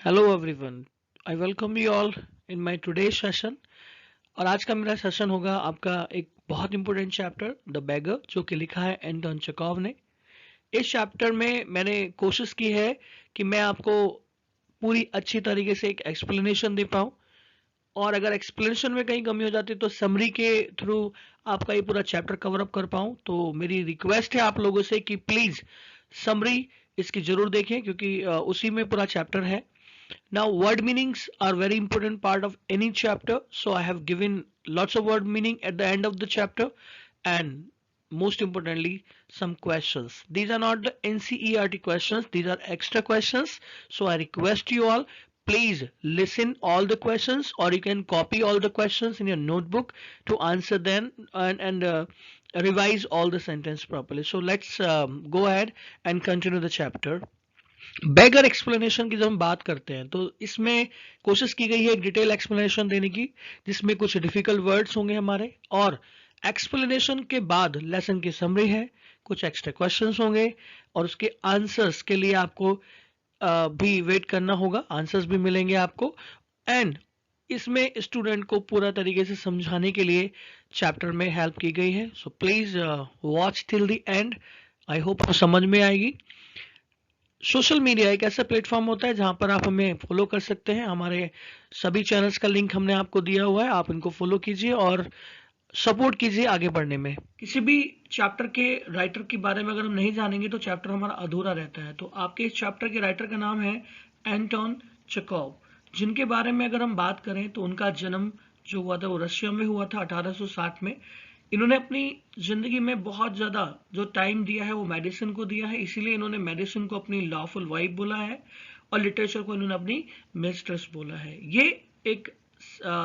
Hello everyone, I welcome you all in my today's session. और आज का मेरा सेशन होगा आपका एक बहुत इंपॉर्टेंट चैप्टर द बेगर, जो कि लिखा है एंटोन चेखोव ने। इस चैप्टर में मैंने कोशिश की है कि मैं आपको पूरी अच्छी तरीके से एक एक्सप्लेनेशन दे पाऊँ, और अगर एक्सप्लेनेशन में कहीं कमी हो जाती है तो समरी के थ्रू आपका ये पूरा चैप्टर कवर अप कर पाऊँ। तो मेरी रिक्वेस्ट है आप लोगों से कि प्लीज़ समरी इसकी ज़रूर देखें, क्योंकि उसी में पूरा चैप्टर है। Now, word meanings are very important part of any chapter, so I have given lots of word meaning at the end of the chapter, and most importantly, some questions. These are not the NCERT questions; these are extra questions. So I request you all, please listen all the questions, or you can copy all the questions in your notebook to answer them and revise all the sentence properly. So let's go ahead and continue the chapter. Beggar explanation की जब हम बात करते हैं तो इसमें कोशिश की गई है एक डिटेल एक्सप्लेनेशन देने की, जिसमें कुछ डिफिकल्ट वर्ड्स होंगे हमारे, और एक्सप्लेनेशन के बाद लेसन की समरी है, कुछ एक्स्ट्रा क्वेश्चंस होंगे, और उसके आंसर्स के लिए आपको भी वेट करना होगा, आंसर्स भी मिलेंगे आपको। एंड इसमें स्टूडेंट को पूरा तरीके से समझाने के लिए चैप्टर में हेल्प की गई है। So please watch till the end, I hope समझ में आएगी। सोशल मीडिया एक ऐसा प्लेटफॉर्म होता है जहां पर आप हमें फॉलो कर सकते हैं। हमारे सभी चैनल्स का लिंक हमने आपको दिया हुआ है, आप इनको फॉलो कीजिए और सपोर्ट कीजिए आगे बढ़ने में। किसी भी चैप्टर के राइटर के बारे में अगर हम नहीं जानेंगे तो चैप्टर हमारा अधूरा रहता है। तो आपके इस चैप्टर के राइटर का नाम है एंटोन चेखोव, जिनके बारे में अगर हम बात करें तो उनका जन्म जो हुआ था वो रशिया में हुआ था 1860 में। इन्होंने अपनी जिंदगी में बहुत ज्यादा जो टाइम दिया है वो मेडिसिन को दिया है, इसीलिए इन्होंने मेडिसिन को अपनी लॉफुल वाइफ बोला है और लिटरेचर को इन्होंने अपनी मिस्ट्रेस बोला है। ये एक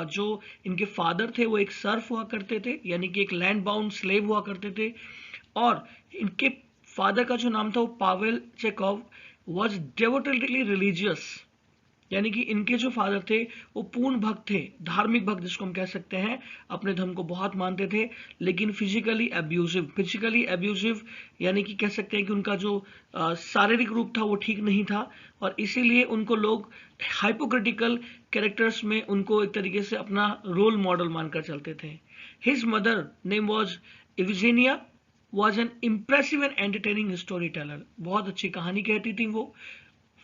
जो इनके फादर थे वो एक सर्फ हुआ करते थे, यानी कि एक लैंड बाउंड स्लेव हुआ करते थे। और इनके फादर का जो नाम था वो पावेल चेखोव वॉज डेवोटेडली रिलीजियस, यानी कि इनके जो फादर थे वो पूर्ण भक्त थे, धार्मिक भक्त जिसको हम कह सकते हैं, अपने धर्म को बहुत मानते थे, लेकिन फिजिकली एब्यूजिव यानी कि कह सकते हैं कि उनका जो शारीरिक रूप था वो ठीक नहीं था, और इसीलिए उनको लोग हाइपोक्रिटिकल कैरेक्टर्स में उनको एक तरीके से अपना रोल मॉडल मानकर चलते थे। His mother name was Evgenia, was an impressive and entertaining storyteller, बहुत अच्छी कहानी कहती थी वो।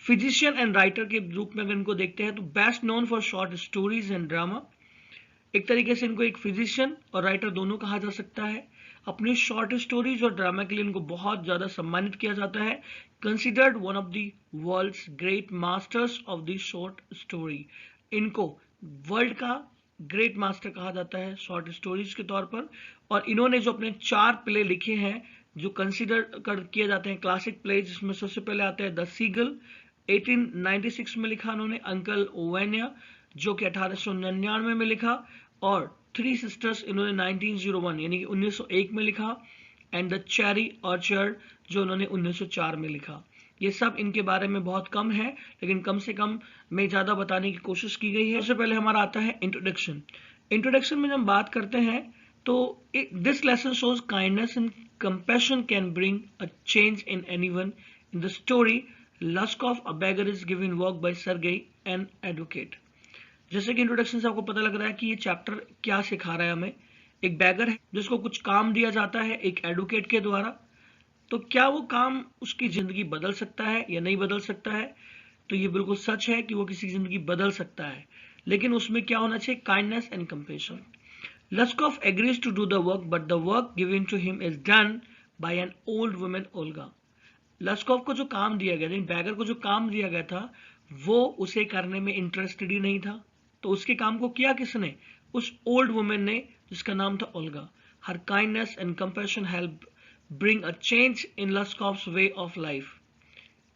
फिजिशियन एंड राइटर के रूप में अगर इनको देखते हैं तो best known for short stories and drama, एक तरीके से इनको एक फिजिशियन और राइटर दोनों कहा जा सकता है। अपनी शॉर्ट स्टोरीज और ड्रामा के लिए इनको बहुत ज्यादा सम्मानित किया जाता है। Considered one of the world's great masters of the short story, इनको वर्ल्ड का ग्रेट मास्टर कहा जाता है शॉर्ट स्टोरीज के तौर पर। और इन्होंने जो अपने 4 प्ले लिखे हैं जो कंसिडर किए जाते हैं क्लासिक प्ले, जिसमें सबसे पहले आता है द सीगल, 1896 में लिखा उन्होंने, अंकल ओवेनिया जो कि 1899 में लिखा, और थ्री सिस्टर्स इन्होंने 1901 यानी कि 1901 में लिखा, एंड द चेरी ऑर्चर्ड जो उन्होंने 1904 में लिखा। ये सब इनके बारे में बहुत कम है, लेकिन कम से कम में ज्यादा बताने की कोशिश की गई है। सबसे पहले हमारा आता है इंट्रोडक्शन। इंट्रोडक्शन में जब हम बात करते हैं तो this lesson shows kindness and compassion can bring a change in anyone. In the story Lushkoff a beggar is given work by Sergei an advocate. जैसे कि इंट्रोडक्शन से आपको पता लग रहा है कि ये चैप्टर क्या सिखा रहा है हमें। एक बैगर है जिसको कुछ काम दिया जाता है एक एडवोकेट के द्वारा, तो क्या वो काम उसकी जिंदगी बदल सकता है या नहीं बदल सकता है? तो ये बिल्कुल सच है कि वो किसी की जिंदगी बदल सकता है, लेकिन उसमें क्या होना चाहिए? Kindness and compassion. Lushkoff agrees to do the work, but the work given to him is done by an old women Olga. Lushkoff को जो काम दिया गया, बैगर को जो काम दिया गया था वो उसे करने में इंटरेस्टेड ही नहीं था, तो उसके काम को किया किसने? उस ओल्ड वुमेन ने, जिसका नाम था Olga. Her kindness and compassion help bring a change in Lushkoff's way of life.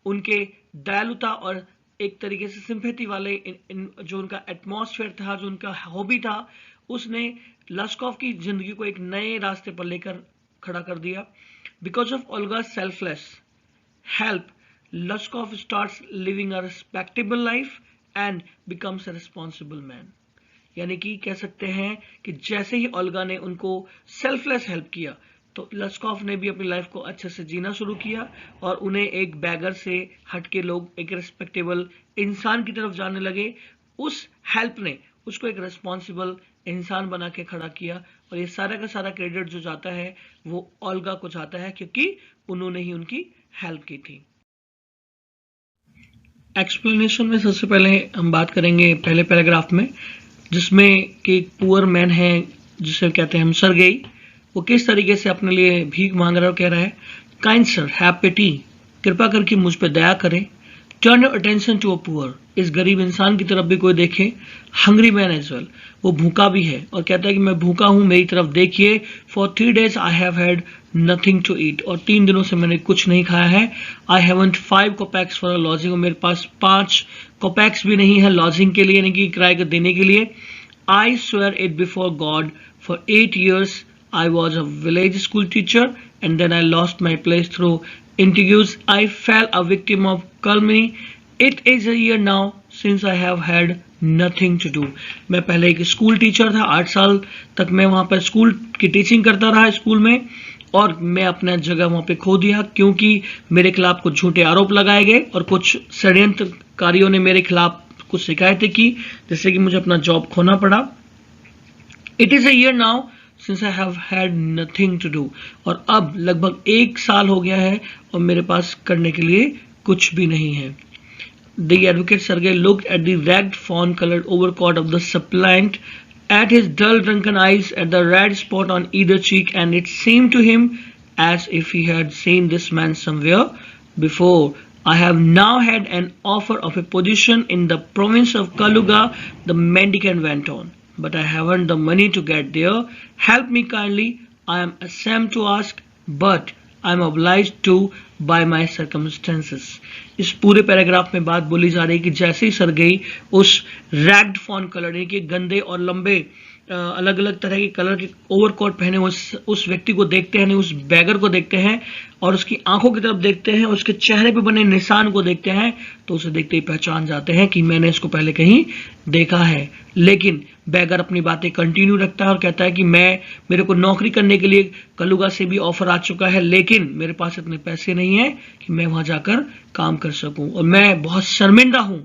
उनके दयालुता और एक तरीके से सिंपैथी वाले जो उनका एटमॉस्फेयर था, जो उनका हॉबी था, उसने लस्कॉफ की जिंदगी को एक नए रास्ते पर लेकर खड़ा कर दिया। Because of Olga selfless help, Luskov starts living a respectable life and becomes a responsible man। यानी कि कह सकते हैं कि जैसे ही ओल्गा ने उनको सेल्फलेस हेल्प किया, तो लस्कॉफ ने भी अपनी लाइफ को अच्छे से जीना शुरू किया और उन्हें एक बैगर से हटके लोग एक रिस्पेक्टेबल इंसान की तरफ जाने लगे। उस हेल्प ने उसको एक रिस्पॉन्सिबल इंसान बना के खड़ा किया और ये सारा का सारा क्रेडिट जो जाता है वो ओल्गा को जाता है, क्योंकि उन्होंने ही उनकी हेल्प की थी। एक्सप्लेनेशन में सबसे पहले हम बात करेंगे पहले पैराग्राफ में, जिसमें कि एक पुअर मैन है जिसे कहते हैं हम सरगेई। वो किस तरीके से अपने लिए भीख मांग रहा है और कह रहा है, काइंड सर हैव पिटी, कृपा करके मुझ पर दया करें। Turn your attention to a poor, इस गरीब इंसान की तरफ भी कोई देखे। हंग्री मैन एज वेल, वो भूखा भी है और कहता है कि मैं भूखा हूं, मेरी तरफ देखिए। For 3 days I have had nothing to eat, और 3 दिनों से मैंने कुछ नहीं खाया है। I haven't 5 kopecks for a lodging, और मेरे पास 5 कोपैक्स भी नहीं है लॉजिंग के लिए, यानी कि किराए को देने के लिए। I swear it before God, for 8 years I was a village school teacher and then I lost my place through intrigues. I fell a victim of calumny. It is a year now since I have had nothing to do. मैं पहले एक school teacher था, 8 साल तक मैं वहाँ पर school की टीचिंग करता रहा स्कूल में, और मैं अपना जगह वहाँ पे खो दिया क्योंकि मेरे खिलाफ कुछ झूठे आरोप लगाए गए और कुछ षड्यंत्रकारियों ने मेरे खिलाफ कुछ शिकायतें की, जिससे कि मुझे अपना जॉब खोना पड़ा। It is a year now since I have had nothing to do. और अब लगभग 1 साल हो गया है और मेरे पास करने के लिए कुछ भी नहीं है। The advocate Sergei looked at the ragged fawn-colored overcoat of the suppliant, at his dull drunken eyes, at the red spot on either cheek, and it seemed to him as if he had seen this man somewhere before. I have now had an offer of a position in the province of Kaluga, the mendicant went on. But I haven't the money to get there. Help me kindly. I am ashamed to ask, but I am obliged to by my circumstances. इस पूरे paragraph में बात बोली जा रही है कि जैसे ही सरगेई उस रैग्ड फॉन कलर, यानी कि गंदे और लंबे अलग अलग तरह के कलर के ओवरकोट पहने उस व्यक्ति को देखते हैं, उस बैगर को देखते हैं और उसकी आंखों की तरफ देखते हैं, उसके चेहरे पे बने निशान को देखते हैं, तो उसे देखते ही पहचान जाते हैं कि मैंने इसको पहले कहीं देखा है। लेकिन बैगर अपनी बातें कंटिन्यू रखता है और कहता है कि मेरे को नौकरी करने के लिए कलुगा से भी ऑफर आ चुका है, लेकिन मेरे पास इतने पैसे नहीं है कि मैं वहां जाकर काम कर सकूं, और मैं बहुत शर्मिंदा हूं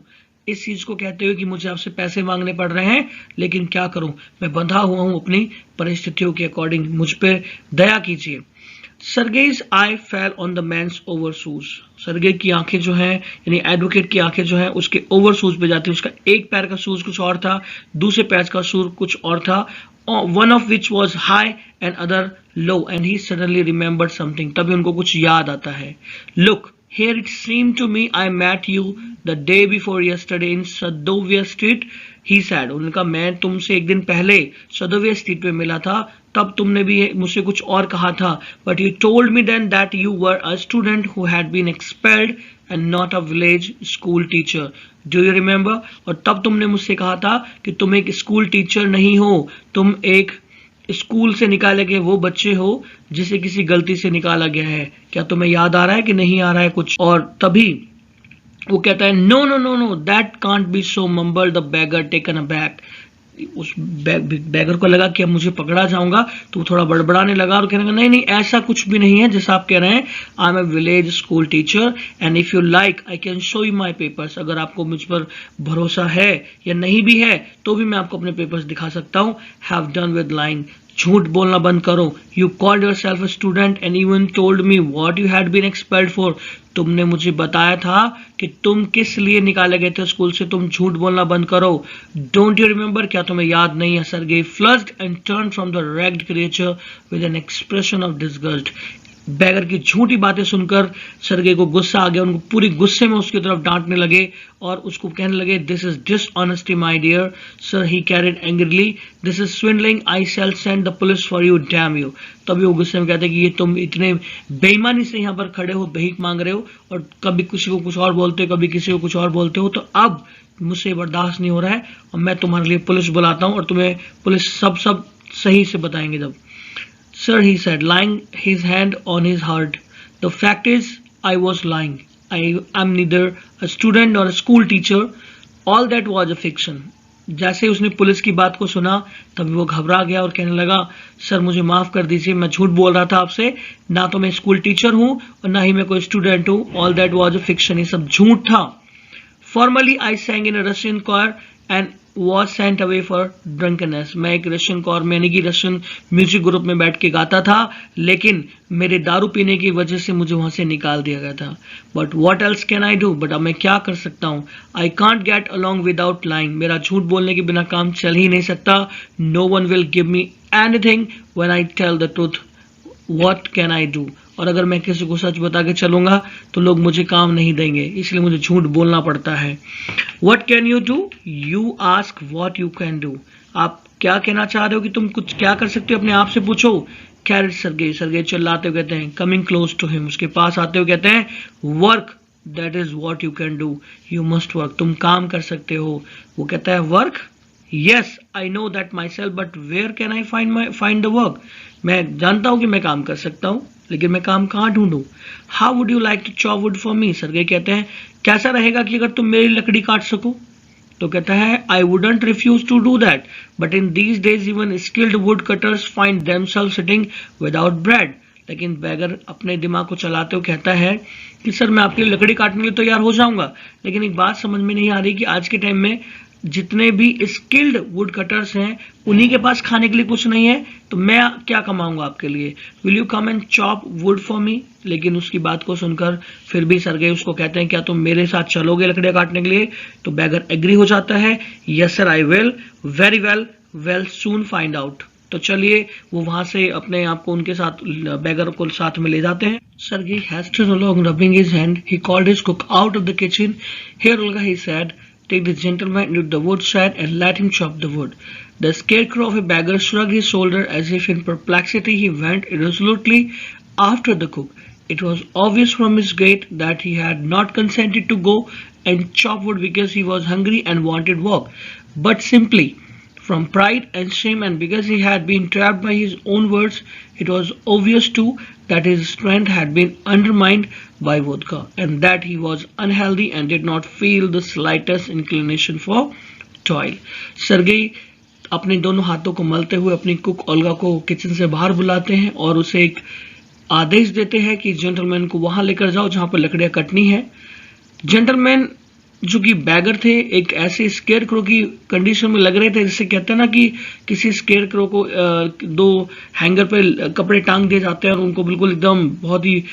इस चीज को कहते हुए कि मुझे आपसे पैसे मांगने पड़ रहे हैं, लेकिन क्या करूं, मैं बंधा हुआ हूं अपनी परिस्थितियों के अकॉर्डिंग, मुझ पर दया कीजिए। Sergei's eye fell on the man's overshoes, Sergei की आंखें जो हैं, यानी एडवोकेट की आंखें जो हैं उसके ओवर शूज पे जाती है। उसका एक पैर का शूज कुछ और था, दूसरे पैर का शूज कुछ और था, one of which was high and other low, and he suddenly remembered something, तभी उनको कुछ याद आता है। Look here it seemed to me I met you the day before yesterday in Sadovia Street, he said. उन्होंने कहा मैं तुमसे एक दिन पहले सदोविया स्ट्रीट पे मिला था, तब तुमने भी मुझसे कुछ और कहा था, but you told me then that you were a student who had been expelled and not a village school teacher. Do you remember? और तब तुमने मुझसे कहा था कि तुम एक स्कूल टीचर नहीं हो, तुम एक स्कूल से निकाले गए वो बच्चे हो जिसे किसी गलती से निकाला गया है। क्या तुम्हें याद आ रहा है कि नहीं आ रहा है कुछ? और तभी वो कहता है no no no no that can't be so, mumble the beggar taken aback. उस बैगर को लगा कि अब मुझे पकड़ा जाऊंगा, तो वो थोड़ा बड़बड़ाने लगा और कहने लगा नहीं नहीं ऐसा कुछ भी नहीं है जैसा आप कह रहे हैं। I am a village school teacher and if you like I can show you my papers. अगर आपको मुझ पर भरोसा है या नहीं भी है तो भी मैं आपको अपने पेपर्स दिखा सकता हूँ। हैव डन विद लाइंग, झूठ बोलना बंद करो। You called yourself student and even told me what you had been expelled for. तुमने मुझे बताया था कि तुम किस लिए निकाले गए थे स्कूल से, तुम झूठ बोलना बंद करो। डोंट यू रिमेंबर, क्या तुम्हें याद नहीं है? Sergei flushed and turn from the ragged creature with an expression of disgust. Beggar की झूठी बातें सुनकर सरगे को गुस्सा आ गया, उनको पूरी गुस्से में उसकी तरफ डांटने लगे और उसको कहने लगे this is dishonesty my dear sir, he carried angrily, this is swindling, I shall send the police for you, damn you. तभी वो गुस्से में कहते हैं कि ये तुम इतने बेईमानी से यहाँ पर खड़े हो, भीख मांग रहे हो और कभी किसी को कुछ और बोलते हो, कभी किसी को कुछ और बोलते हो, तो अब मुझसे बर्दाश्त नहीं हो रहा है और मैं तुम्हारे लिए पुलिस बुलाता हूँ और तुम्हें पुलिस सब सही से बताएंगे। जब Sir, he said, laying his hand on his heart, the fact is, I was lying. I am neither a student nor a school teacher. All that was a fiction. जैसे उसने पुलिस की बात को सुना तभी वो घबरा गया और कहने लगा, सर मुझे माफ कर दीजिए, मैं झूठ बोल रहा था आपसे, ना तो मैं स्कूल टीचर हूँ और ना ही मैं कोई स्टूडेंट हूँ, all that was a fiction, ये सब झूठ था। Formally I sang in a Russian choir and was sent away for drunkenness। मैं एक रशियन कॉर में यानी कि रशियन म्यूजिक ग्रुप में बैठ के गाता था, लेकिन मेरे दारू पीने की वजह से मुझे वहां से निकाल दिया गया था। But what else can I do, but अब मैं क्या कर सकता हूँ। I can't get along without lying, मेरा झूठ बोलने के बिना काम चल ही नहीं सकता। No one will give me anything when I tell the truth, what can I do. और अगर मैं किसी को सच बता के चलूंगा तो लोग मुझे काम नहीं देंगे, इसलिए मुझे झूठ बोलना पड़ता है। What can you do, you ask what you can do. आप क्या कहना चाह रहे हो कि तुम कुछ क्या कर सकते हो, अपने आप से पूछो। कैरेट सर्गेई, सर्गेई चिल्लाते हुए कहते हैं, कमिंग क्लोज टू हिम, उसके पास आते हुए कहते हैं, work that is what you can do, you must work, तुम काम कर सकते हो। वो कहता है work, yes I know that myself but where can I find the work. मैं जानता हूं कि मैं काम कर सकता हूं, लेकिन मैं काम कहाँ ढूंढूं। How would you like to chop wood for me, Sergei कहते हैं कैसा रहेगा कि अगर तुम मेरी लकड़ी काट सको। तो कहता है, I wouldn't refuse to do that but in these days even skilled woodcutters find themselves sitting without bread. लेकिन बैगर अपने दिमाग को चलाते हुए कहता है कि सर मैं आपके लिए लकड़ी काटने के लिए तैयार हो जाऊंगा, लेकिन एक बात समझ में नहीं आ रही कि आज के टाइम में जितने भी स्किल्ड वुड कटर्स हैं उन्हीं के पास खाने के लिए कुछ नहीं है, तो मैं क्या कमाऊंगा आपके लिए। Will you come and chop wood for मी। लेकिन उसकी बात को सुनकर फिर भी सर्गेई उसको कहते हैं, क्या तुम मेरे साथ चलोगे लकड़ियां काटने के लिए। तो बैगर एग्री हो जाता है, yes sir I will, very well, well soon find out. तो चलिए वो वहां से अपने आप को उनके साथ बैगर को साथ में ले जाते हैं। Sergei hastened along rubbing his hand. He called his cook out of the kitchen. Here Olga, he said, take the gentleman into the woodshed and let him chop the wood. The scarecrow of a beggar shrugged his shoulder as if in perplexity. He went irresolutely after the cook. It was obvious from his gait that he had not consented to go and chop wood because he was hungry and wanted work, but simply from pride and shame, and because he had been trapped by his own words. It was obvious too that his strength had been undermined by vodka and that he was unhealthy and did not feel the slightest inclination for toil. Sergei अपने दोनों हाथों को मलते हुए अपनी cook Olga को kitchen से बाहर बुलाते हैं और उसे एक आदेश देते हैं कि जेंटलमैन को वहां लेकर जाओ जहां पर लकड़ियां कटनी है। जेंटलमैन जो कि बैगर थे एक ऐसे स्केयर क्रो की कंडीशन में लग रहे थे, जिससे कहते हैं ना कि किसी स्केयर क्रो को दो हैंगर पे कपड़े टांग दिए जाते हैं और उनको बिल्कुल एकदम बहुत ही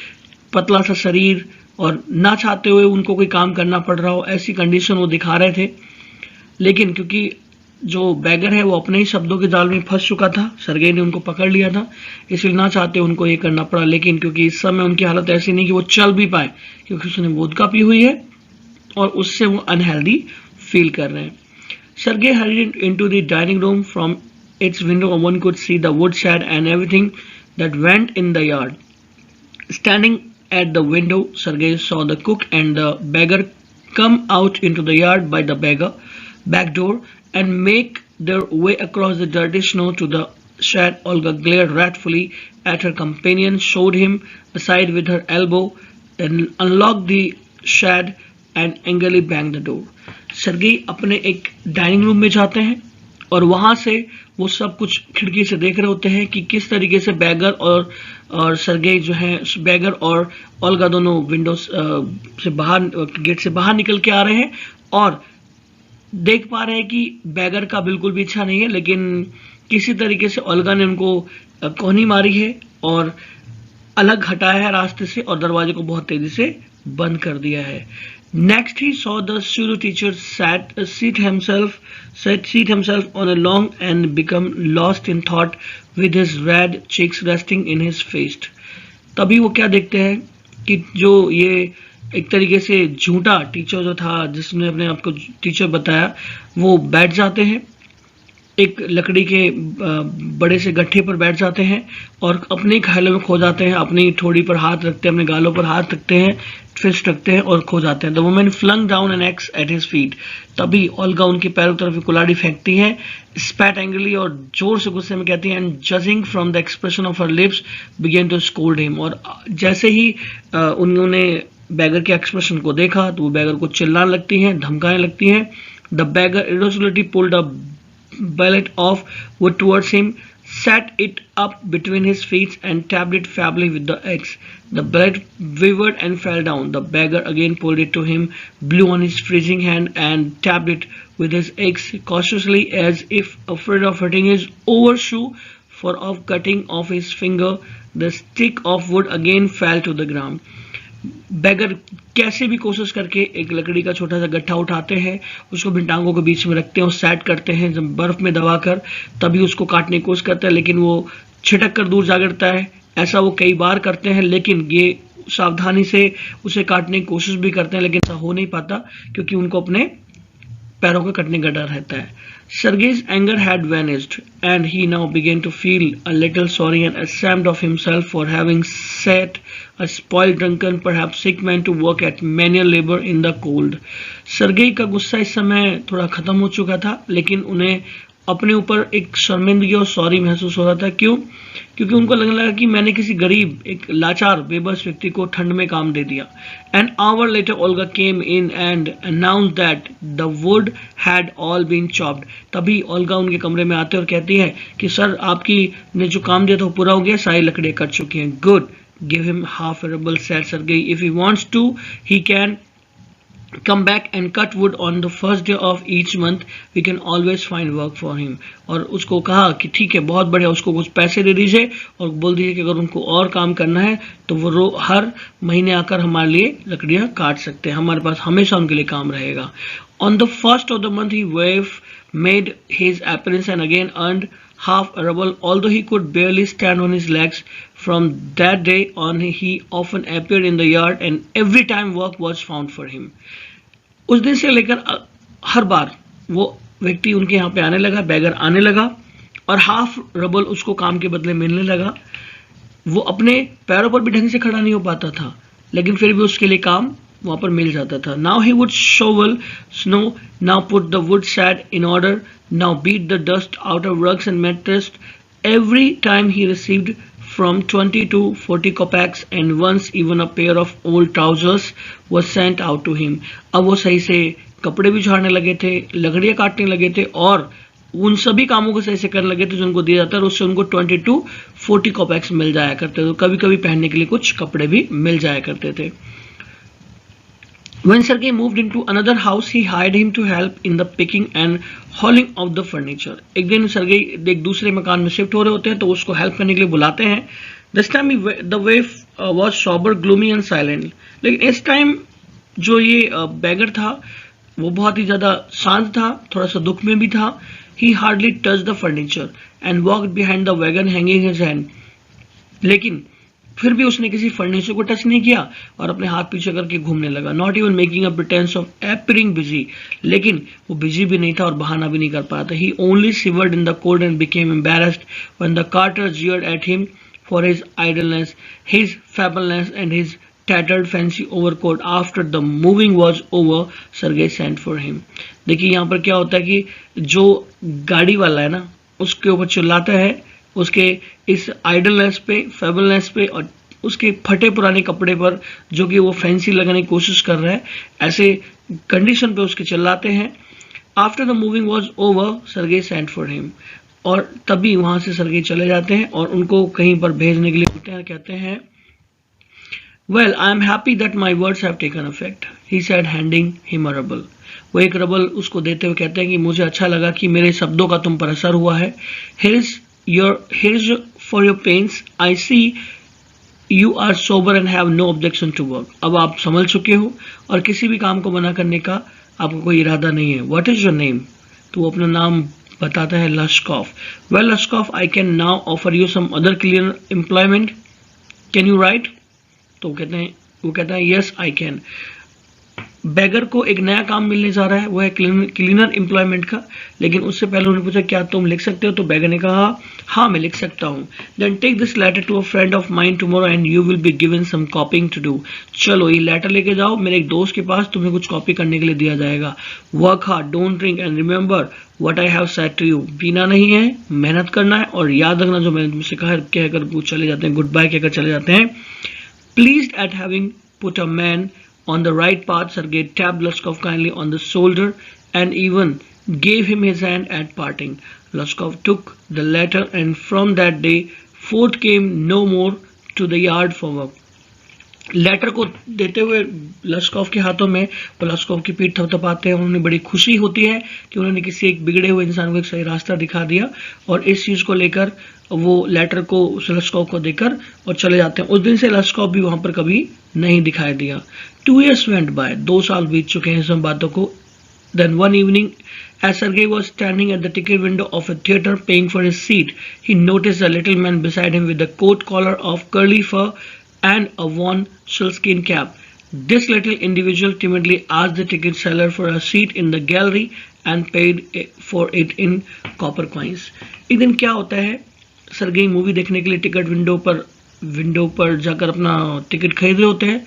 पतला सा शरीर और ना चाहते हुए उनको कोई काम करना पड़ रहा हो, ऐसी कंडीशन वो दिखा रहे थे। लेकिन क्योंकि जो बैगर है वो अपने ही शब्दों के जाल में फंस चुका था, सर्गेई ने उनको पकड़ लिया था, इसलिए ना चाहते उनको ये करना पड़ा। लेकिन क्योंकि इस समय उनकी हालत ऐसी नहीं कि वो चल भी पाए, क्योंकि उसने वोदका पी हुई है और उससे वो अनहेल्दी फील कर रहे हैं। Sergei hurried into the dining room. From its window one could see the woodshed and everything that went in the yard. Standing at the window, Sergei saw the cook and the beggar come out into the yard by the back door and make their way across the dirty snow to the shed. Olga glared wrathfully at her companion, showed him aside with her elbow, and unlocked the shed and angrily banged the door. Sergei अपने एक dining room में जाते हैं और वहां से वो सब कुछ खिड़की से देख रहे होते हैं कि किस तरीके से बैगर और सर्गेई जो है, बैगर और ओल्गा दोनों विंडो से बाहर, गेट से बाहर निकल के आ रहे हैं और देख पा रहे हैं कि बैगर का बिल्कुल भी इच्छा नहीं है, लेकिन किसी तरीके से ओल्गा ने उनको कोहनी मारी है और अलग हटाया है रास्ते से और दरवाजे को बहुत तेजी से बंद कर दिया है। Next he saw the pseudo teacher seat himself on a log and become lost in thought with his red cheeks resting in his face. तभी वो क्या देखते हैं कि जो ये एक तरीके से झूठा टीचर जो था, जिसने अपने आप को टीचर बताया, वो बैठ जाते हैं एक लकड़ी के बड़े से गट्ठे पर बैठ जाते हैं और अपने ख्यालों में खो जाते हैं, अपनी ठोड़ी पर हाथ रखते हैं, अपने गालों पर हाथ रखते हैं, फिस्ट रखते हैं और खो जाते हैं। The woman flung down an axe at his feet. तभी ओल्गा उनके पैरों की तरफ कुल्हाड़ी फेंकती है, स्पैट एंग्रीली और जोर से गुस्से में कहती है, and judging from the expression of her lips began to scold him. और जैसे ही उन्होंने बैगर के एक्सप्रेशन को देखा तो वो बैगर को चिल्लाने लगती हैं, धमकाने लगती हैं, The beggar irresolutely pulled a billet of wood towards him, set it up between his feet, and tapped it feebly with the axe. The billet wavered and fell down. The beggar again pulled it to him, blew on his freezing hand, and tapped it with his axe cautiously, as if afraid of hurting his overshoe, for of cutting off his finger. The stick of wood again fell to the ground. Beggar कैसे भी कोशिश करके एक लकड़ी का छोटा सा गट्ठा उठाते हैं, उसको अपनी टांगों के बीच में रखते हैं और सेट करते हैं जब बर्फ में दबाकर, तभी उसको काटने की कोशिश करते हैं, लेकिन वो छिटक कर दूर जा गिरता है। ऐसा वो कई बार करते हैं, लेकिन ये सावधानी से उसे काटने की कोशिश भी करते हैं, लेकिन ऐसा हो नहीं पाता क्योंकि उनको अपने पैरों के कटने का डर रहता है। Sergei's anger had vanished, and he now began to feel a little sorry and ashamed of himself for having set a spoiled, drunken, perhaps sick man to work at manual labor in the cold. Sergei का गुस्सा इस समय थोड़ा खत्म हो चुका था, लेकिन उन्हें अपने ऊपर एक शर्मिंदगी और सॉरी महसूस हो रहा था। क्यों? क्योंकि उनको लगने लगा कि मैंने किसी गरीब, एक लाचार, बेबस व्यक्ति को ठंड में काम दे दिया। An hour later, Olga came in and announced that the wood had all been chopped. तभी ओल्गा उनके कमरे में आते और कहती है कि सर, आपकी ने जो काम दिया था वो पूरा हो गया, सारी लकड़ियां कट चुकी हैं। Good. Give him half a ruble, said Sergei. If he wants to, he can come back and cut wood on the first day of each month. We can always find work for him. और उसको कहा कि ठीक है, बहुत बढ़िया, उसको कुछ पैसे दे दीजिए और बोल दीजिए कि अगर उनको और काम करना है तो वो हर महीने आकर हमारे लिए लकड़ियां काट सकते हैं, हमारे पास हमेशा उनके लिए काम रहेगा। On the first of the month, he made his appearance and again earned half a ruble, although he could barely stand on his legs. From that day on, he often appeared in the yard, and every time work was found for him. उस दिन से लेकर हर बार वो व्यक्ति उनके यहाँ पे आने लगा, बैगर आने लगा और हाफ रबल उसको काम के बदले मिलने लगा। वो अपने पैरों पर भी ढंग से खड़ा नहीं हो पाता था, लेकिन फिर भी उसके लिए काम वहां पर मिल जाता था। Now he would shovel snow, now put the wood shed in order, now beat the dust out of rugs and mattresses. Every time he received from 20 to 40 kopecks, and once even a pair of old trousers was sent out to him. अब वो सही से कपड़े भी झाड़ने लगे थे, लकड़ियां काटने लगे थे और उन सभी कामों को सही से करने लगे थे जो उनको दिया जाता है, और उससे उनको 20 to 40 kopecks मिल जाया करते थे। कभी कभी पहनने के लिए कुछ कपड़े भी मिल जाया करते थे। When Sergei moved into another house, he hired him to help in the picking and hauling of the furniture. एक दिन सर्गेई एक दूसरे मकान में शिफ्ट हो रहे होते हैं तो उसको हेल्प करने के लिए बुलाते हैं। This time the way was sober, gloomy and silent. लेकिन इस टाइम जो ये बैगर था वो बहुत ही ज्यादा शांत था, थोड़ा सा दुख में भी था। He hardly touched the furniture and walked behind the wagon hanging his hand. लेकिन फिर भी उसने किसी फर्नीचर को टच नहीं किया और अपने हाथ पीछे करके घूमने लगा। Not even making a pretence of appearing busy, लेकिन वो बिजी भी नहीं था और बहाना भी नहीं कर पाया था। He only shivered in the cold and became embarrassed when the carter jeered at him for his idleness, his feebleness and his tattered fancy overcoat. After the moving was over, Sergei sent for him. देखिए यहाँ पर क्या होता है कि जो गाड़ी वाला है ना, उसके ऊपर चिल्लाता है उसके इस आइडलनेस पे, फेबलनेस पे और उसके फटे पुराने कपड़े पर जो कि वो फैंसी लगाने की कोशिश कर रहा है, ऐसे कंडीशन पे उसके चिल्लाते हैं। After the moving was over, Sergei sent for him, और तभी वहां से सर्गेई चले जाते हैं और उनको कहीं पर भेजने के लिए बोलते हैं। कहते हैं, well I am happy that my words have taken effect, he said handing him a rouble. वो एक रबल उसको देते हुए कहते हैं कि मुझे अच्छा लगा कि मेरे शब्दों का तुम पर असर हुआ है। Here's for your pains. I see you are sober and have no objection to work. अब आप संभल चुके हो और किसी भी काम को मना करने का आपको कोई इरादा नहीं है। What is your name? तो वो अपना नाम बताता है, Lushkov. Well, Lushkov, I can now offer you some other cleaner employment. Can you write? तो वो कहता है yes I can. बैगर को एक नया काम मिलने जा रहा है, वो है क्लीनर एम्प्लॉयमेंट का, लेकिन उससे पहले उन्होंने पूछा क्या तुम लिख सकते हो, तो बैगर ने कहा हाँ मैं लिख सकता हूँ। Then take this letter to a friend of mine tomorrow and you will be given some copying to do. चलो ये लेटर लेके जाओ मेरे एक दोस्त के पास, तुम्हें कुछ कॉपी करने के लिए दिया जाएगा। Work hard, don't drink and remember what I have said to you. पीना नहीं है, मेहनत करना है और याद रखना जो मैंने तुमसे कहा। कहकर वो चले जाते हैं, गुड बाय कहकर चले जाते हैं। Pleased eight having put a man on the right path, Sergei tapped Lushkov kindly on the shoulder and even gave him his hand at parting. Luskov took the letter, and from that day forth came no more to the yard for work. Letter को देते हुए लस्कॉफ के हाथों में वो लस्कॉफ की पीठ थपथपाते हैं। उन्हें बड़ी खुशी होती है कि उन्होंने किसी एक बिगड़े हुए इंसान को एक सही रास्ता दिखा दिया, और इस चीज को लेकर वो लेटर को लस्कॉफ को देकर और चले जाते हैं। उस दिन से लस्कॉफ भी वहां पर कभी नहीं दिखाई दिया। 2 years went by, 2 साल बीत चुके हैं सब बातों को। Then one evening, as Sergei was standing at the ticket window of a theater paying for his seat, he noticed a little man beside him with a coat collar of curly fur and a worn sealskin cap. This little individual timidly asked the ticket seller for a seat in the gallery and paid for it in copper coins. एक दिन क्या होता है, Sergei movie देखने के लिए ticket window पर जाकर अपना टिकट खरीद रहे होते हैं।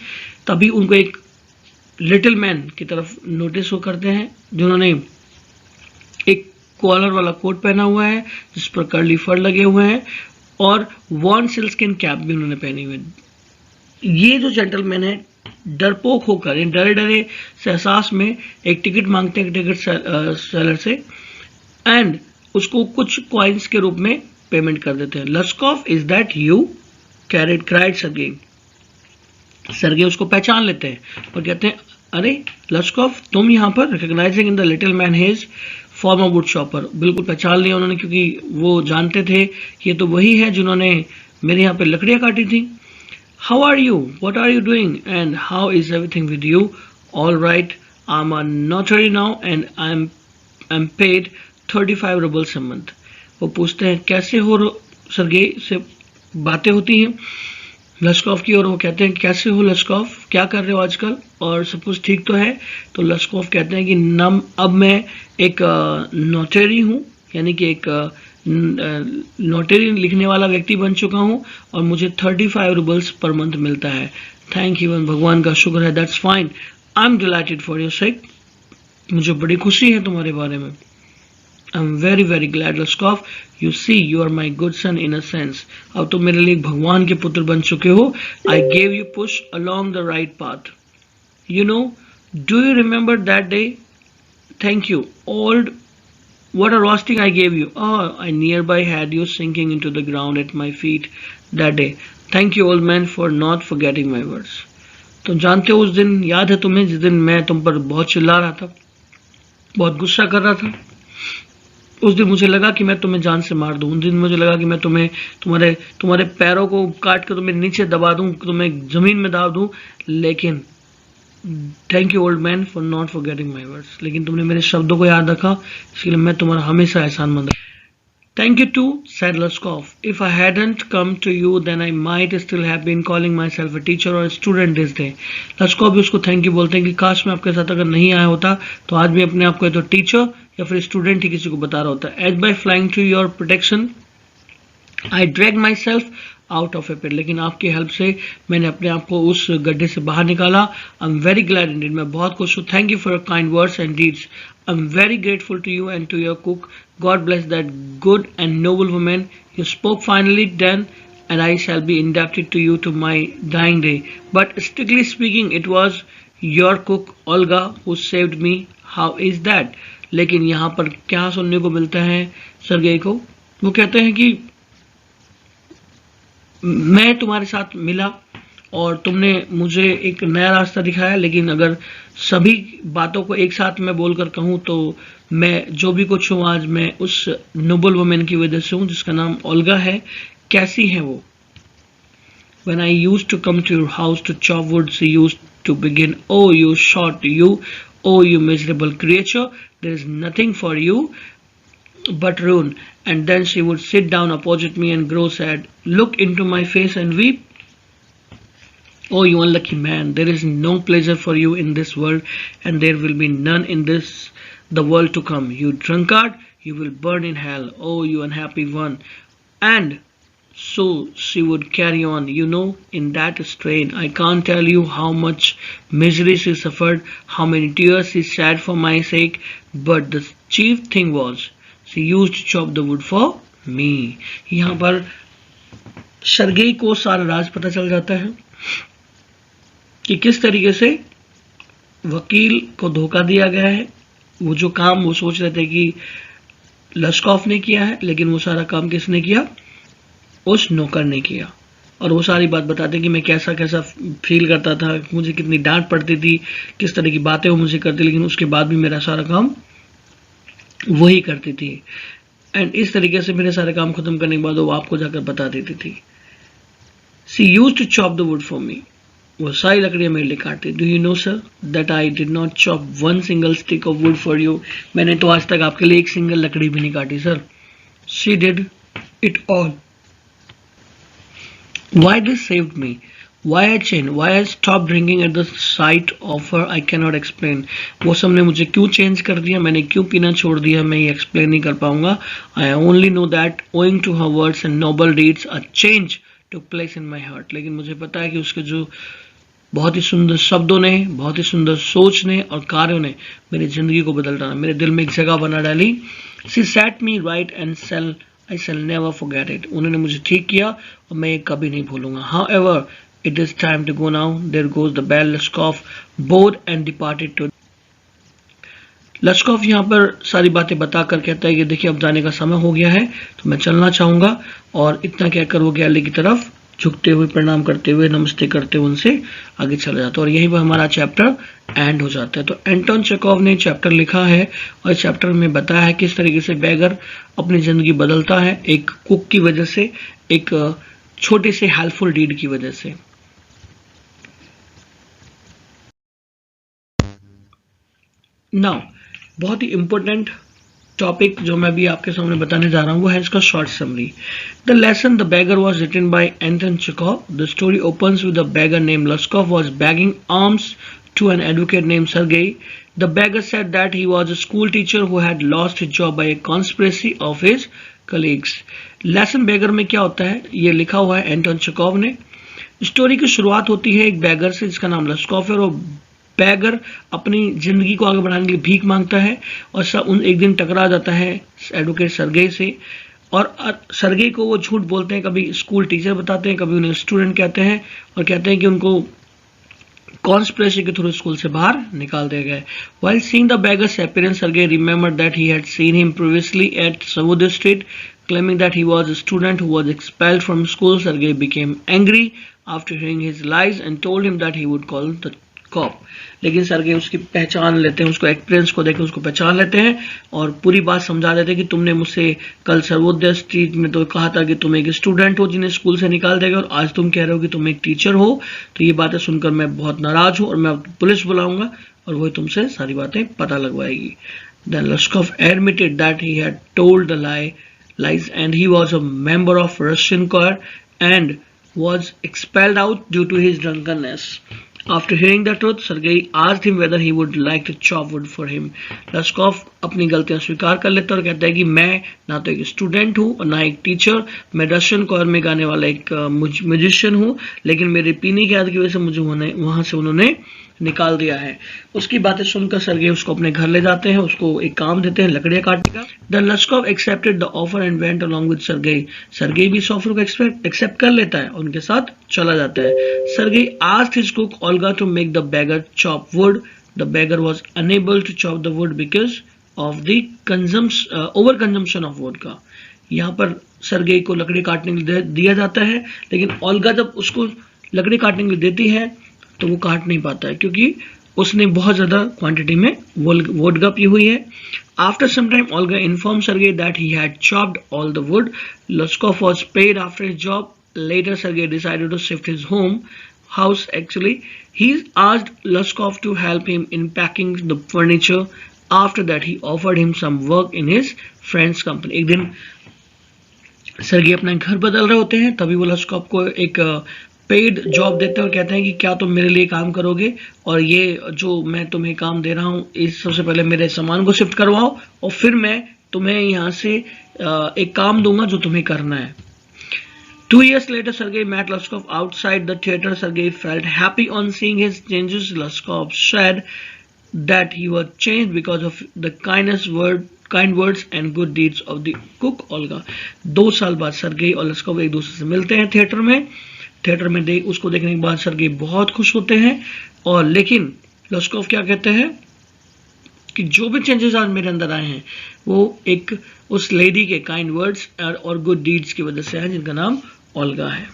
तभी उनको एक लिटिल मैन की तरफ नोटिस वो करते हैं, जिन्होंने एक कॉलर वाला कोट पहना हुआ है जिस पर कर्ली फर लगे हुए हैं, और वॉर्न सिल्कस्किन कैप भी उन्होंने पहनी हुई है। ये जो जेंटलमैन है डरपोक होकर, डरे डरे से एहसास में एक टिकट मांगते हैं टिकट सेलर से, एंड उसको कुछ कॉइन्स के रूप में पेमेंट कर देते हैं। Lushkoff, is that you? Cried Sergei. Sergei उसको पहचान लेते हैं और कहते हैं, अरे लस्कॉफ, तुम यहाँ पर? Recognising in the little man his farmer would shopper. बिल्कुल पहचान लिया उन्होंने, क्योंकि वो जानते थे कि ये तो वही है जिन्होंने मेरे यहाँ पे लकड़ियाँ काटी थी। How are you? What are you doing? And how is everything with you? All right. I'm a notary now and I'm paid 35 rubles a month. वो पूछते हैं कैसे हो? सर्गेई से बातें होती हैं लस्कॉफ की, और वो कहते हैं कैसे हो लस्कॉफ, क्या कर रहे हो आजकल, और सब कुछ ठीक तो है? तो लस्कॉफ कहते हैं कि अब मैं एक नोटरी हूँ, यानी कि एक नोटरी लिखने वाला व्यक्ति बन चुका हूं, और मुझे 35 रूबल्स पर मंथ मिलता है। थैंक यू, भगवान का शुक्र है। That's fine, I am delighted for your sake. मुझे बड़ी खुशी है तुम्हारे बारे में। I am very very glad Lushkoff. You see, you are my good son in a sense. अब तुम मेरे लिए भगवान के पुत्र बन चुके हो। I gave you push along the right path. You know, do you remember that day? Thank you, old. What a roasting I gave you. Oh, I nearby had you sinking into the ground at my feet that day. Thank you, old man, for not forgetting my words. तुम जानते हो उस दिन याद है तुम्हें जिस दिन मैं तुम पर बहुत चिल्ला रहा था, बहुत गुस्सा कर रहा था। उस दिन मुझे लगा कि मैं तुम्हें जान से मार दूं। उस दिन मुझे लगा कि मैं तुम्हारे पैरों को काट कर तुम्हें नीचे दबा दूं, तुम्हें जमीन में दाब दूं, लेकिन thank you old man for not forgetting my words. लेकिन तुमने मेरे शब्दों को याद रखा, इसलिए मैं तुम्हारा हमेशा एहसानमंद हूं। Thank you too, said Luskov. If I hadn't come to you, then I might still have been calling myself a teacher or a student this day. Luskov भी उसको थैंक यू बोलते हैं कि काश मैं आपके साथ अगर नहीं आया होता तो आज भी अपने आप को तो टीचर या फिर स्टूडेंट ही किसी को बता रहा होता। As by flying to your protection, I dragged myself out of a pit. लेकिन आपकी हेल्प से मैंने अपने आप को उस गड्ढे से बाहर निकाला। I am very glad indeed, मैं बहुत खुश हूँ। Thank you for your kind words and deeds. I am very grateful to you and to your cook. God bless that good and noble woman. You spoke finally then and I shall be indebted to you to my dying day. But strictly speaking, it was your cook Olga who saved me. How is that? लेकिन यहाँ पर क्या सुनने को मिलता है Sergei को? वो कहते हैं कि मैं तुम्हारे साथ मिला और तुमने मुझे एक नया रास्ता दिखाया, लेकिन अगर सभी बातों को एक साथ मैं बोलकर कहूँ तो मैं जो भी कुछ हूँ आज मैं उस नोबल वुमेन की वजह से हूँ जिसका नाम ओल्गा है। कैसी है वो? When I used to come to your house to chop wood, she used to begin, "Oh, you short you, oh, you miserable creature, there is nothing for you but ruin." And then she would sit down opposite me and grow sad, look into my face and weep. "Oh, you unlucky man, there is no pleasure for you in this world, and there will be none in the world to come. You drunkard, you will burn in hell. Oh, you unhappy one." And so she would carry on, in that strain. I can't tell you how much misery she suffered, how many tears she shed for my sake, but the chief thing was, she used to chop the wood for me. यहाँ पर Sergei को सारा राज पता चल जाता है कि किस तरीके से वकील को धोखा दिया गया है वो जो काम वो सोच रहे थे कि लस्कॉफ ने किया है, लेकिन वो सारा काम किसने किया? उस नौकर ने किया। और वो सारी बात बताते कि मैं कैसा कैसा फील करता था, मुझे कितनी डांट पड़ती थी, किस तरह की बातें वो मुझे करती, लेकिन उसके बाद भी मेरा सारा काम वही करती थी। एंड इस तरीके से मेरे सारे काम खत्म करने के बाद वो आपको जाकर बता देती थी। She used to chop the wood for me. वो सारी लकड़ियां मेरे लिए काटती। Do you know sir that I did not chop one single stick of wood for you. मैंने तो आज तक आपके लिए एक सिंगल लकड़ी भी नहीं काटी sir. She did it all. Why this saved me? Why I changed? Why I stopped drinking at the sight of her? I cannot explain. वो सब ने मुझे क्यों चेंज कर दिया, मैंने क्यों पीना छोड़ दिया, मैं ये एक्सप्लेन नहीं कर पाऊंगा। I only know that owing to her words and noble deeds, a change took place in my heart. लेकिन मुझे पता है कि उसके जो बहुत ही सुंदर शब्दों ने, बहुत ही सुंदर सोच ने और कार्यों ने मेरी जिंदगी को बदल डाला, मेरे दिल में एक जगह बना डाली। She set me right and I shall never forget it. उन्होंने मुझे ठीक किया और मैं ये कभी नहीं भूलूंगा। However, it is time to go now. There goes the bell. Lashkov bowed and departed to. लश्कोफ यहाँ पर सारी बातें बताकर कहता है कि देखिए अब जाने का समय हो गया है, तो मैं चलना चाहूंगा। और इतना कहकर वो गैलरी की तरफ झुकते हुए, प्रणाम करते हुए, नमस्ते करते हुए उनसे आगे चला जाता है। और यहीं पर हमारा चैप्टर एंड हो जाता है। तो एंटोन चेखोव ने चैप्टर लिखा है और इस चैप्टर में बताया है किस तरीके से बैगर अपनी जिंदगी बदलता है एक कुक की वजह से, एक छोटे से हेल्पफुल डीड की वजह से। नाउ बहुत ही इंपॉर्टेंट टॉपिक जो मैं भी आपके सामने बताने जा रहा हूं वो है इसका short summary. The lesson the beggar was written by Anton Chekhov. The story opens with a beggar name Lushkoff was begging alms to an advocate named Sergei. The beggar said that he was a school teacher who had lost his job by a conspiracy of his colleagues. Lesson beggar में क्या होता है ये लिखा हुआ है Anton Chekhov ने। Story की शुरुआत होती है एक बैगर से जिसका नाम लस्कॉफ है। और बैगर अपनी जिंदगी को आगे बढ़ाने के लिए भीख मांगता है और एक दिन टकरा जाता है एडवोकेट सर्गेई से। और सर्गेई को वो झूठ बोलते हैं, कभी स्कूल टीचर बताते हैं, कभी उन्हें स्टूडेंट कहते हैं और कहते हैं कि उनको कॉन्स्पिरेसी के थ्रू स्कूल से बाहर निकाल दिया गया। While seeing the beggar's appearance, Sergei remembered that he had seen him previously at Savudya Street, claiming that he was a student who was expelled from school. Sergei became angry after hearing his lies and told him that he would call the cop. लेकिन सर्गे उसकी पहचान लेते हैं, उसको experience को देख उसको पहचान लेते हैं और पूरी बात समझा देते हैं कि तुमने मुझसे कल सर्वोदय स्ट्रीट में तो कहा था कि तुम एक स्टूडेंट हो जिन्हें स्कूल से निकाल देगा और आज तुम कह रहे हो कि तुम एक टीचर हो। तो ये बातें सुनकर मैं बहुत नाराज हूं और मैं पुलिस बुलाऊंगा और वही तुमसे सारी बातें पता लगवाएगी। Then Lushkov admitted that he had told the lies and he was a member of Russian choir and was expelled out due to his drunkenness. After hearing the truth, Sergei asked him whether he would like to chop wood for him. Lushkov अपनी गलतियां स्वीकार कर लेता है और कहता है कि मैं ना तो एक स्टूडेंट हूँ और ना एक टीचर, मैं रशियन कोर में गाने वाला एक म्यूजिशियन हूँ, लेकिन मेरे पीने की आदत की वजह से मुझे वहां से उन्होंने निकाल दिया है। उसकी बातें सुनकर सर्गेई उसको अपने घर ले जाते हैं, उसको एक काम देते हैं लकड़ियां काटने का। The Lashkov accepted the offer and went along with Sergei. Sergei भी इस ऑफर को एक्सेप्ट कर लेता है और उनके साथ चला जाता है। Sergei asked his cook Olga to make the beggar chop wood. The beggar was unable to chop the wood because of the over consumption of wood का। यहाँ पर सर्गेई को लकड़ी काटने के लिए दिया जाता है, लेकिन ओल्गा जब उसको लकड़ी काटने के लिए देती है तो वो काट नहीं पाता है क्योंकि उसने बहुत ज्यादा क्वांटिटी में वोडका पी हुई है। After some time Olga inform Sergei that he had chopped all the wood. Laskov was paid after his job. Later Sergei decided to shift his house actually. He asked Lushkov to help him in packing the furniture. After that he offered him some work in his friend's company. एक दिन Sergei अपना घर बदल रहे होते हैं, तभी वो लश्कोव को एक पेड जॉब देते हैं और कहते हैं कि क्या तुम मेरे लिए काम करोगे और ये जो मैं तुम्हें काम दे रहा हूँ इस सबसे पहले मेरे सामान को शिफ्ट करवाओ और फिर मैं तुम्हें यहाँ से एक काम दूंगा जो तुम्हें करना है। 2 years later, Sergei met Lushkov outside the theater. Sergei felt happy on seeing his changes. Lushkov said that he was changed because of the kind words and good deeds of the cook Olga. 2 साल बाद Sergei और लश्कोव एक दूसरे से मिलते हैं theatre में। उसको देखने के बाद सर्गेई बहुत खुश होते हैं और लेकिन लश्कोव क्या कहते हैं कि जो भी चेंजेस आज मेरे अंदर आए हैं वो एक उस लेडी के काइंड वर्ड्स और गुड डीड्स की वजह से है, जिनका नाम ओल्गा है।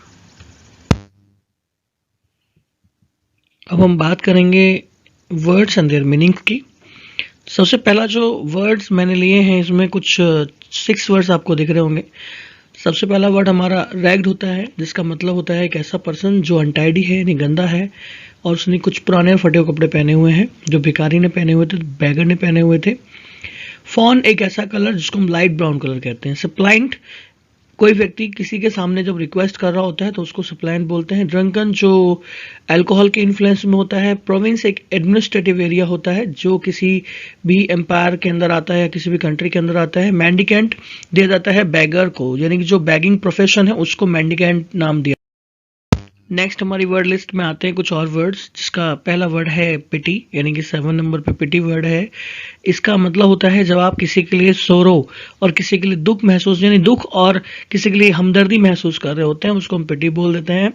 अब हम बात करेंगे वर्ड्स एंड देयर मीनिंग्स की। सबसे पहला जो वर्ड्स मैंने लिए हैं इसमें कुछ 6 वर्ड्स आपको दिख रहे होंगे। सबसे पहला वर्ड हमारा रैग्ड होता है, जिसका मतलब होता है एक ऐसा पर्सन जो अनटाइडी है, यानी गंदा है, और उसने कुछ पुराने फटे कपड़े पहने हुए हैं, जो भिखारी ने पहने हुए थे, बैगर ने पहने हुए थे। फॉन एक ऐसा कलर जिसको हम लाइट ब्राउन कलर कहते हैं। सप्लाइंट कोई व्यक्ति किसी के सामने जब रिक्वेस्ट कर रहा होता है तो उसको सप्लाइंट बोलते हैं। ड्रंकन जो अल्कोहल के इन्फ्लुएंस में होता है। प्रोविंस एक एडमिनिस्ट्रेटिव एरिया होता है जो किसी भी एम्पायर के अंदर आता है या किसी भी कंट्री के अंदर आता है। मैंडिकेंट दिया जाता है बैगर को, यानी कि जो बैगिंग प्रोफेशन है उसको मैंडिकेंट नाम दिया। नेक्स्ट हमारी वर्ड लिस्ट में आते हैं कुछ और वर्ड्स, जिसका पहला वर्ड है पिटी, यानी कि 7 नंबर पे पिटी वर्ड है। इसका मतलब होता है जब आप किसी के लिए सोरो और किसी के लिए दुख महसूस, यानी दुख और किसी के लिए हमदर्दी महसूस कर रहे होते हैं, उसको हम पिटी बोल देते हैं।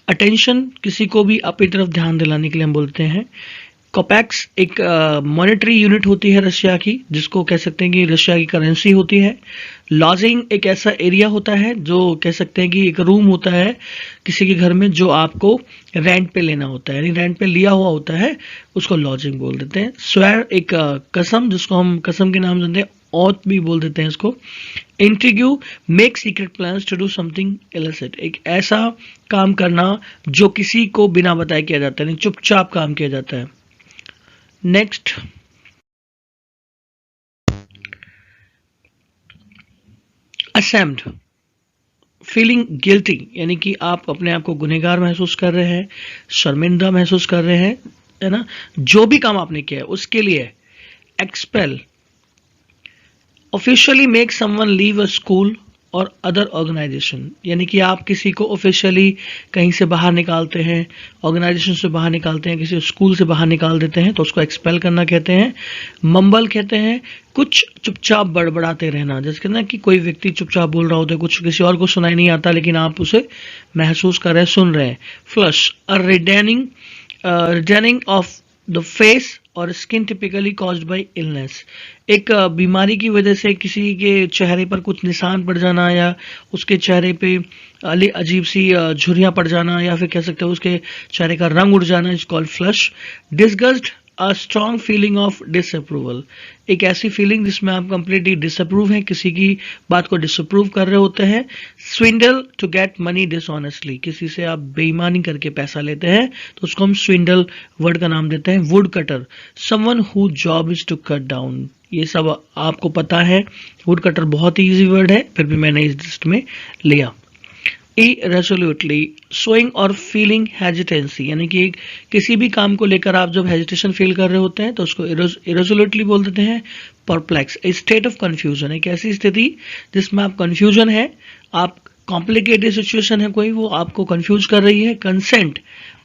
अटेंशन किसी को भी अपनी तरफ ध्यान दिलाने के लिए हम बोलते हैं। कोपैक्स एक मॉनेटरी यूनिट होती है रशिया की, जिसको कह सकते हैं कि रशिया की करेंसी होती है। लॉजिंग एक ऐसा एरिया होता है जो कह सकते हैं कि एक रूम होता है किसी के घर में जो आपको रेंट पे लेना होता है, यानी रेंट पे लिया हुआ होता है, उसको लॉजिंग बोल देते हैं। स्वेर एक कसम, जिसको हम कसम के नाम जानते हैं, ऑथ भी बोल देते हैं इसको। Intrigue make secret plans to do something illicit, एक ऐसा काम करना जो किसी को बिना बताए किया जाता है, यानी चुपचाप काम किया जाता है। नेक्स्ट असेम्ड, फीलिंग गिल्टी, यानी कि आप अपने आप को गुनहगार महसूस कर रहे हैं, शर्मिंदा महसूस कर रहे हैं, है ना, जो भी काम आपने किया है उसके लिए। Expel, officially make someone leave a school और अदर ऑर्गेनाइजेशन, यानी कि आप किसी को ऑफिशियली कहीं से बाहर निकालते हैं, ऑर्गेनाइजेशन से बाहर निकालते हैं, किसी स्कूल से बाहर निकाल देते हैं, तो उसको एक्सपेल करना कहते हैं। मम्बल कहते हैं कुछ चुपचाप बड़बड़ाते रहना, जैसे कहते हैं कि कोई व्यक्ति चुपचाप बोल रहा होता है, कुछ किसी और को सुनाई नहीं आता लेकिन आप उसे महसूस कर रहे हैं, सुन रहे हैं। Flush, a reddening of the face और skin typically caused by illness, एक बीमारी की वजह से किसी के चेहरे पर कुछ निशान पड़ जाना, या उसके चेहरे पे अजीब सी झुर्रियां पड़ जाना, या फिर कह सकते हो उसके चेहरे का रंग उड़ जाना, is called flush. Disgust, a strong feeling of disapproval, एक ऐसी फीलिंग जिसमें आप कंप्लीटली डिसअप्रूव हैं, किसी की बात को डिसअप्रूव कर रहे होते हैं। Swindle, to get money dishonestly, किसी से आप बेईमानी करके पैसा लेते हैं तो उसको हम स्विंडल वर्ड का नाम देते हैं। Woodcutter, someone who job is to cut down, ये सब आपको पता है। वुड कटर बहुत ही ईजी वर्ड है, फिर भी मैंने इस लिस्ट में लिया। irresolutely, showing और फीलिंग हेजिटेंसी, यानी कि किसी भी काम को लेकर आप जब हेजिटेशन फील कर रहे होते हैं तो उसको irresolutely बोल देते हैं। Perplex, A state of confusion, एक ऐसी स्थिति जिसमें आप कंफ्यूजन है, आप कॉम्प्लिकेटेड सिचुएशन है कोई, वो आपको कंफ्यूज कर रही है। Consent,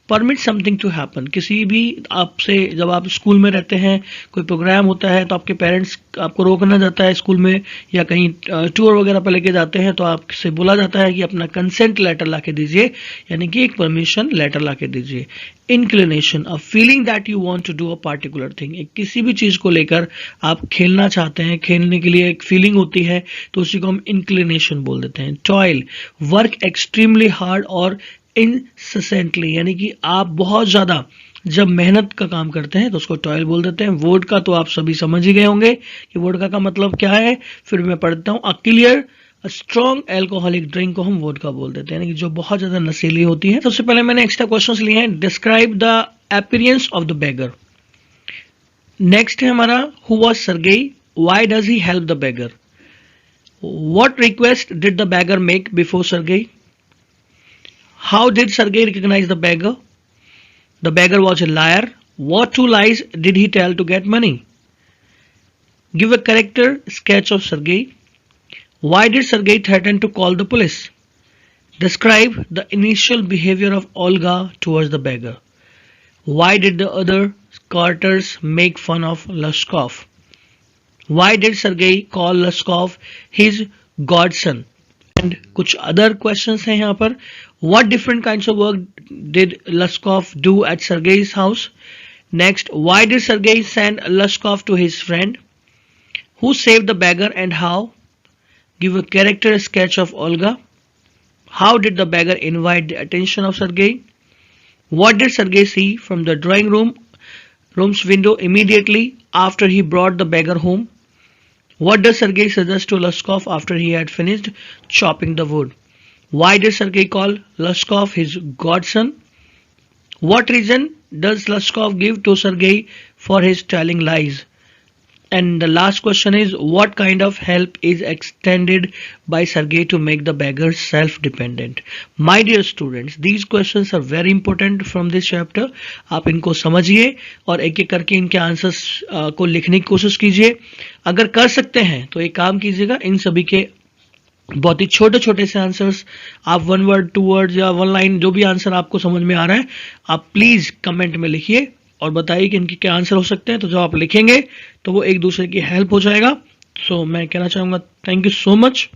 permit something to happen, किसी भी आपसे, जब आप स्कूल में रहते हैं कोई प्रोग्राम होता है तो आपके पेरेंट्स आपको रोकना जाता है स्कूल में, या कहीं टूर वगैरह पर लेके जाते हैं तो आपसे बोला जाता है कि अपना कंसेंट लेटर ला के दीजिए, यानी कि एक परमिशन लेटर ला के दीजिए। Inclination, a feeling that you want to do a particular thing, एक किसी भी चीज को लेकर आप खेलना चाहते हैं, खेलने के लिए एक फीलिंग होती है तो उसी को हम इंक्लिनेशन बोल देते हैं। टॉयल, वर्क एक्सट्रीमली हार्ड और इंसेंटली, यानी कि आप बहुत ज्यादा जब मेहनत का काम करते हैं तो उसको टॉयल बोल देते हैं। वोडका तो आप सभी समझ ही गए होंगे कि वोडका का मतलब क्या है, फिर मैं पढ़ता हूं। A clear, a strong alcoholic drink को हम वोडका बोल देते हैं, यानी कि जो बहुत ज्यादा नशीली होती है। सबसे पहले मैंने एक्स्ट्रा क्वेश्चंस लिए हैं। Describe the appearance of the beggar. Next है हमारा, who was Sergei, why does he help the beggar, what request did the beggar make before Sergei, how did Sergei recognize the beggar? The beggar was a liar. What 2 lies did he tell to get money? Give a character sketch of Sergei. Why did Sergei threaten to call the police? Describe the initial behavior of Olga towards the beggar. Why did the other carters make fun of Lushkov? Why did Sergei call Lushkov his godson? And कुछ other questions हैं यहाँ पर। What different kinds of work did Lushkov do at Sergei's house? Next, why did Sergei send Lushkov to his friend? Who saved the beggar and how? Give a character sketch of Olga. How did the beggar invite the attention of Sergei? What did Sergei see from the drawing room's window immediately after he brought the beggar home? What does Sergei suggest to Lushkov after he had finished chopping the wood? Why did Sergei call Lushkov his godson? What reason does Lushkov give to Sergei for his telling lies? And the last question is, what kind of help is extended by Sergei to make the beggar self-dependent? My dear students, these questions are very important from this chapter. आप इनको समझिए और एक एक करके इनके answers को लिखने की कोशिश कीजिए. अगर कर सकते हैं तो एक काम कीजिएगा, इन सभी के बहुत ही छोटे छोटे से आंसर्स आप 1 वर्ड 2 वर्ड या 1 लाइन जो भी आंसर आपको समझ में आ रहा है आप प्लीज कमेंट में लिखिए और बताइए कि इनके क्या आंसर हो सकते हैं. तो जब आप लिखेंगे तो वो एक दूसरे की हेल्प हो जाएगा. सो मैं कहना चाहूँगा थैंक यू सो मच.